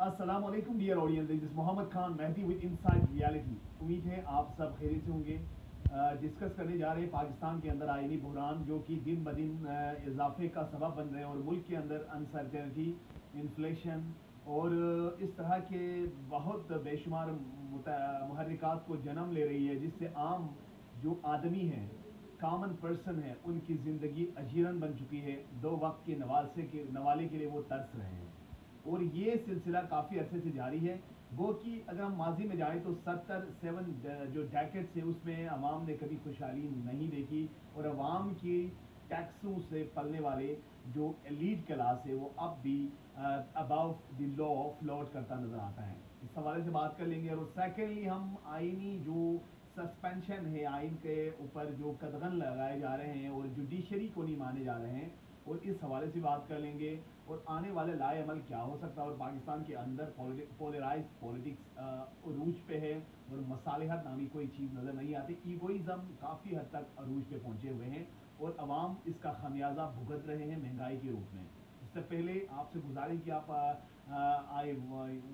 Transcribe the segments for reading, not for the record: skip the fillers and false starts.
अस्सलाम वालेकुम dear audience, this is Mohammad Khan Mehdi with inside reality. उम्मीद है आप सब खैरियत से होंगे। डिस्कस करने जा रहे हैं पाकिस्तान के अंदर आइनी बहरान जो कि दिन ब दिन इजाफे का सबब बन रहे हैं और मुल्क के अंदर अनसर्टेनिटी, इन्फ्लेशन और इस तरह के बहुत बेशुमार मुहर्रिकात को जन्म ले रही है, जिससे आम जो आदमी हैं, कॉमन पर्सन है, उनकी ज़िंदगी अजीरन बन चुकी है। दो वक्त के नवाले के लिए वो तरस रहे हैं और ये सिलसिला काफ़ी अरसे से जारी है। वो कि अगर हम माजी में जाएँ तो 7 जो डैकेट्स है उसमें अवाम ने कभी खुशहाली नहीं देखी और अवाम की टैक्सों से पलने वाले जो एलीट क्लास है वो अब भी अबव द लॉ फ्लॉट करता नज़र आता है। इस हवाले से बात कर लेंगे। और सेकेंडली हम आइनी जो सस्पेंशन है, आइन के ऊपर जो कदगन लगाए जा रहे हैं और जुडिशरी को नहीं माने जा रहे हैं, और इस हवाले से बात कर लेंगे। और आने वाले लाए अमल क्या हो सकता है, और पाकिस्तान के अंदर पोलराइज पॉलिटिक्स अरूज पे है और मसालिहत नामी कोई चीज़ नज़र नहीं आती। ईगोइज़म काफ़ी हद तक अरूज पे पहुँचे हुए हैं और अवाम इसका खामियाजा भुगत रहे हैं महंगाई के रूप में। इससे पहले आपसे गुजारिश कि आप I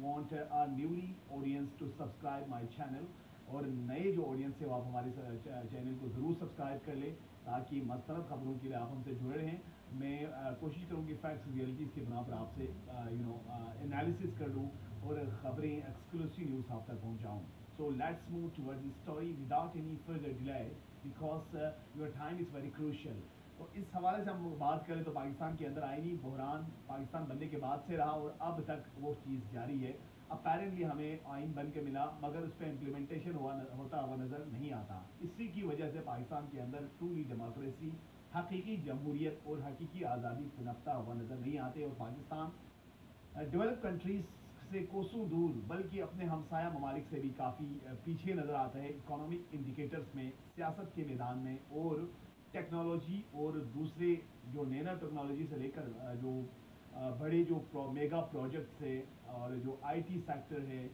want a newly audience to subscribe my channel, और नए जो ऑडियंस है वो आप हमारे चैनल को ज़रूर सब्सक्राइब कर लें ताकि मस्तरद खबरों के लिए आप हमसे जुड़े रहें। मैं कोशिश करूँगी फैक्ट्स रियलिटीज़ के बना पर आपसे एनालिसिस कर दूँ और ख़बरें एक्सक्लूसिव न्यूज़ आप तक पहुँचाऊँ। So let's move towards the story without any further delay because your time is very crucial. तो इस हवाले से हम बात करें तो पाकिस्तान के अंदर आइनी बहरान पाकिस्तान बनने के बाद से रहा और अब तक वो चीज़ जारी है। अपेरेंटली हमें आइन बन के मिला मगर उस पर इम्प्लीमेंटेशन होता हुआ नज़र नहीं आता। इसी की वजह से पाकिस्तान के अंदर ट्रूली डेमोक्रेसी, हकीकी जमहूरियत और हकीकी आज़ादी पनपता हुआ नज़र नहीं आते और पाकिस्तान डेवलप कंट्रीज़ से कोसों दूर बल्कि अपने हमसाया ममालिक से भी काफ़ी पीछे नज़र आता है इकोनॉमिक इंडिकेटर्स में, सियासत के मैदान में और टेक्नोलॉजी और दूसरे जो नैनो टेक्नोलॉजी से लेकर जो बड़े जो मेगा प्रोजेक्ट्स है और जो आईटी सेक्टर है।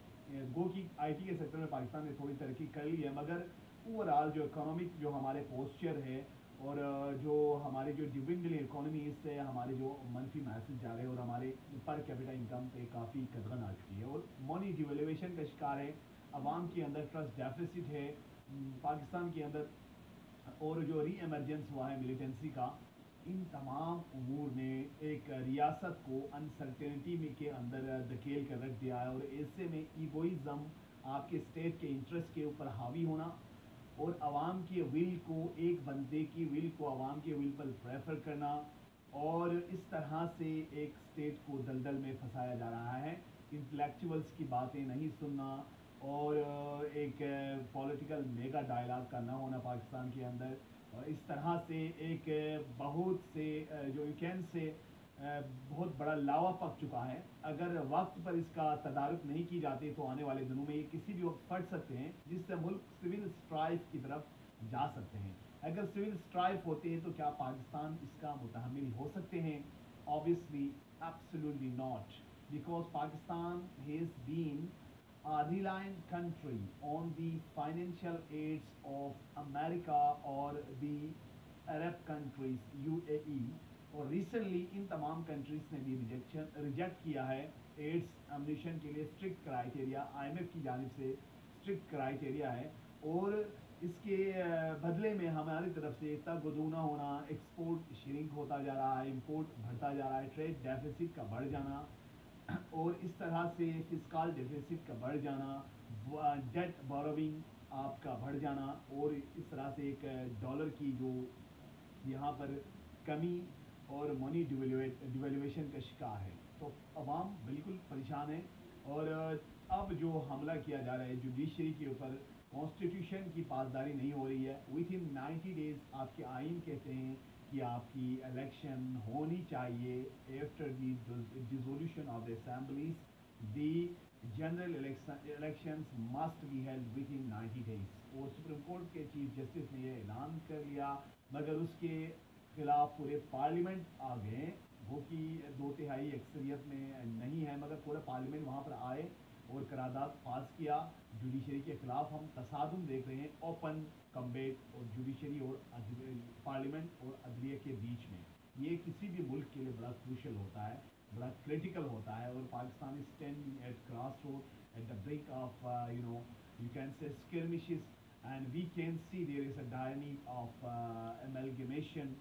गो कि आईटी के सेक्टर में पाकिस्तान ने थोड़ी तरक्की कर ली है मगर ओवरऑल जो इकोनॉमिक जो हमारे पोस्चर है और जो हमारे जो डिविडेंड इकोनॉमी, इससे हमारे जो मनफी मैसेज जा रहे हैं और हमारे पर कैपिटा इनकम पे काफ़ी कदगन आ चुकी है और मनी डिवेल्यूएशन का शिकार है। अवाम के अंदर ट्रस्ट डेफिसिट है पाकिस्तान के अंदर, और जो री एमरजेंस हुआ है मिलिटेंसी का। इन तमाम उमूर ने एक रियासत को अनसर्टेनिटी में के अंदर धकेल कर रख दिया है और ऐसे में ईगोइज़म, आपके स्टेट के इंटरेस्ट के ऊपर हावी होना और आवाम के विल को, एक बंदे की विल को आवाम के विल पर प्रेफर करना और इस तरह से एक स्टेट को दलदल में फंसाया जा रहा है। इंटेलेक्चुअल्स की बातें नहीं सुनना और एक पॉलिटिकल मेगा डायलॉग का ना होना पाकिस्तान के अंदर, और इस तरह से एक बहुत से जो यू कैन से बहुत बड़ा लावा पक चुका है। अगर वक्त पर इसका तदारुक नहीं की जाती तो आने वाले दिनों में ये किसी भी वक्त फट सकते हैं जिससे मुल्क सिविल स्ट्राइफ की तरफ जा सकते हैं। अगर सिविल स्ट्राइफ होते हैं तो क्या पाकिस्तान इसका मुतहम्मिल हो सकते हैं? Obviously absolutely not, because Pakistan has been a reliant country on the financial aids of America or the Arab countries UAE, और रिसेंटली इन तमाम कंट्रीज़ ने भी रिजेक्ट किया है एड्स एम्यूनिशन के लिए स्ट्रिक्ट क्राइटेरिया, IMF की जानिब से स्ट्रिक्ट क्राइटेरिया है और इसके बदले में हमारी तरफ से तगदूना होना, एक्सपोर्ट श्रिंक होता जा रहा है, इंपोर्ट बढ़ता जा रहा है, ट्रेड डेफिसिट का बढ़ जाना और इस तरह से फिस्कल डेफिसिट का बढ़ जाना, डेट बोरोविंग आपका बढ़ जाना और इस तरह से एक डॉलर की जो यहाँ पर कमी और मनी डिवेल्यूएशन का शिकार है। तो अवाम बिल्कुल परेशान है और अब जो हमला किया जा रहा है जुडिशरी के ऊपर, कॉन्स्टिट्यूशन की पासदारी नहीं हो रही है। विद इन 90 डेज़ आपके आइन कहते हैं कि आपकी इलेक्शन होनी चाहिए after the dissolution of the assemblies, the general elections must be held with in 90 days. और सुप्रीम कोर्ट के चीफ जस्टिस ने यह ऐलान कर लिया मगर उसके खिलाफ पूरे पार्लियामेंट आ गए, वो कि 2/3 अक्सरियत में नहीं है मगर पूरा पार्लियामेंट वहाँ पर आए और करारदाद पास किया। जुडिशरी के ख़िलाफ़ हम तसादुम देख रहे हैं, ओपन कम्बेट और जुडिशरी और पार्लियामेंट और अदलिया के बीच में। ये किसी भी मुल्क के लिए बड़ा क्रूशल होता है बड़ा क्रिटिकल होता है और Pakistan is standing at cross road at the brink of you can say skirmishes, and we can see there is a dynamic of amalgamation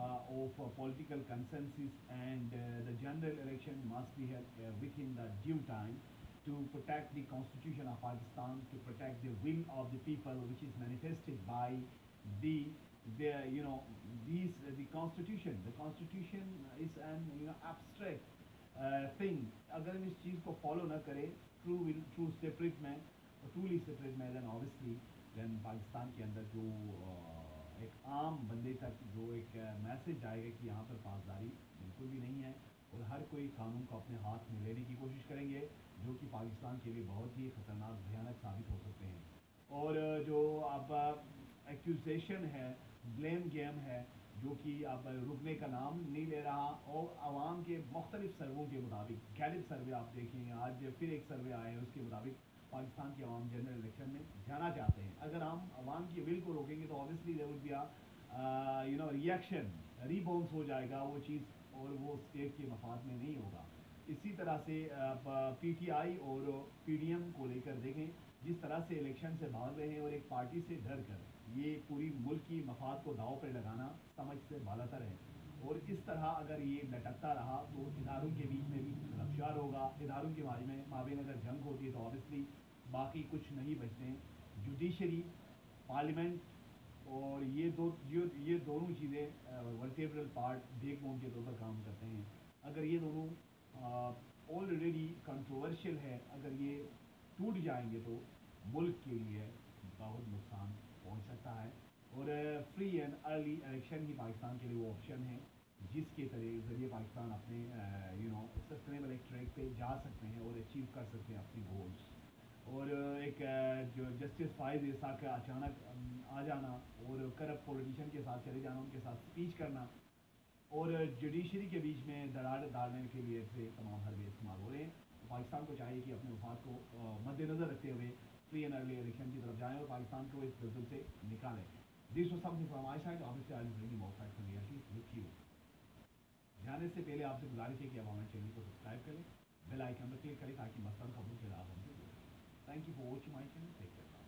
of political consensus, and the general election must be held within the due time to protect the constitution of Pakistan, to protect the will of the people, which is manifested by the the you know these the constitution. The constitution is an abstract thing. अगर हम इस चीज़ को follow ना करें true separate में, truly separate में, then obviously then Pakistan के अंदर जो एक आम बंदे तक जो एक मैसेज जाएगा कि यहाँ पर पासदारी बिल्कुल भी नहीं है, और हर कोई कानून को अपने हाथ में लेने की कोशिश करेंगे, जो कि पाकिस्तान के लिए बहुत ही ख़तरनाक भयानक साबित हो सकते हैं। और जो अब एक्यूजेशन है, ब्लेम गेम है, जो कि अब रुकने का नाम नहीं ले रहा, और आवाम के मुख्तलिफ सर्वों के मुताबिक, गैलिप सर्वे आप देखें, आज फिर एक सर्वे आया है, उसके मुताबिक पाकिस्तान के अवाम जनरल इलेक्शन में जाना चाहते हैं। अगर हम अवाम की विल को रोकेंगे तो obviously there will be reaction, रिबॉन्स हो जाएगा वो चीज़, और वो स्टेट के मफाद में नहीं होगा। इसी तरह से पीटीआई और पीडीएम को लेकर देखें, जिस तरह से इलेक्शन से भाग रहे हैं और एक पार्टी से डर कर ये पूरी मुल्क की मफाद को दाव पर लगाना समझ से बालातर है। और इस तरह अगर ये लटकता रहा तो इदारों के बीच में भी खलफशार होगा, इदारों के माबेन अगर जंग होती है तो ऑब्वियसली बाकी कुछ नहीं बचते हैं। जुडिशरी, पार्लियामेंट, और ये दोनों चीज़ें वर्टेब्रल पार्ट, बैकबोन के तौर पर काम करते हैं। अगर ये दोनों ऑलरेडी कंट्रोवर्शियल है, अगर ये टूट जाएंगे तो मुल्क के लिए बहुत नुकसान पहुंच सकता है। और फ्री एंड अर्ली इलेक्शन ही पाकिस्तान के लिए वो ऑप्शन है जिसके ज़रिए पाकिस्तान अपने सस्टेनेबल एक ट्रैक पे जा सकते हैं और अचीव कर सकते हैं अपनी गोल्स। और एक जो जस्टिस फाइज ऐसा का अचानक आ जाना और करप्ट पॉलिटिशियन के साथ चले जाना, उनके साथ स्पीच करना, और जुडिशरी के बीच में दरार डालने के लिए से तमाम हरबे इस्तेमाल हो रहे हैं। तो पाकिस्तान को चाहिए कि अपने मफाद को मद्देनज़र रखते हुए फ्री एंड अर्ली इलेक्शन की तरफ जाएँ और पाकिस्तान को इस दलदल से निकालें। This was something from my side, obviously I am bringing more facts and realities with you. जाने से पहले आपसे गुजारिश है कि आप हमारे चैनल को सब्सक्राइब करें, बेल आइकन पर क्लिक करें ताकि मसलन खबरों के लाभ हमसे जुड़े। Thank you for watching my channel. Take care.